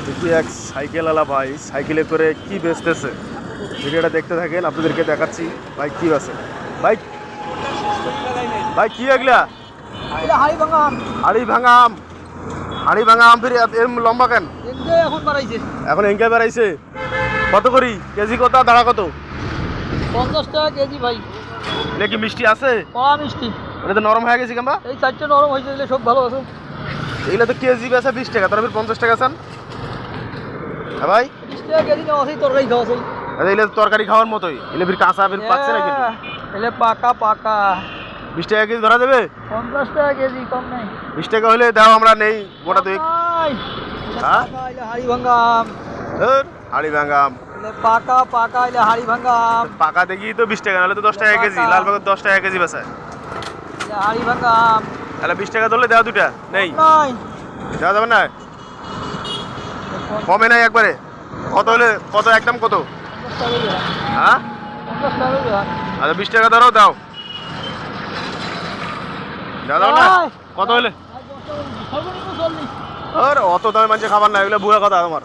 দেখি এক সাইকেলওয়ালা ভাই সাইকেলে করে কি বেচতেছে। ভিডিওটা দেখতে থাকেন, আপনাদেরকে দেখাচ্ছি ভাই কি আছে। ভাই ভাই কি এগুলা? এটা হাড়ি ভাঙা আম। হাড়ি ভাঙা আম। হাড়ি ভাঙা আম ফিরে এরম লম্বা কেন? এনজয় এখন বাড়াইছে। এখন এঙ্কে বেড়াইছে। কত করি কেজি? কত দাঁড়া কত? 50 টাকা কেজি ভাই। এটা কি মিষ্টি আছে? কম মিষ্টি। এটা তো নরম হয়ে গেছে কেমবা? এই চারটে নরম হয়েছে দিলে সব ভালো আছে। এগুলো তো কেজি বেচা 20 টাকা, তার 50 টাকা চান? হ্যাঁ ভাই, 20 টাকা কেজি নেওয়া আছে, তরকারি খাওয়া আছে। এগুলো তো তরকারি খাওয়ার মতোই। এগুলো ফির কাঁচা ফির পাচ্ছে না কিন্তু। এলে পাকা পাকা। 20 টাকা কেজি ধরা যাবে? 50 টাকা কেজি, কম নাই। 20 টাকা হলে দাও, আমরা নেই গোটা দুই। হ্যাঁ? এলে হাড়ি ভাঙা আম। ধুর, হাড়ি ভাঙা আম। এলে পাকা পাকা, এলে হাড়ি ভাঙা আম। পাকা দেখি তো 20 টাকা, নাহলে তো 10 টাকা কেজি। লালবাগের 10 টাকা কেজি বেচায়। এলে হাড়ি ভাঙা আম। তাহলে 20 টাকা ধরলে দেওয়া দুইটা নেই, নাই। দেওয়া যাবে না? কমে নাই একবারে? কত হলে কত, একদম কত? 50 টাকা দেওয়া। হ্যাঁ 50 টাকা দেওয়া। আচ্ছা, 20 টাকা ধরো, দাও দাও দাও না। কত হলে? সর্বনিম্ন 40। আর অত দামে মানুষের খাবার না, এগুলো বুয়া কথা তোমার।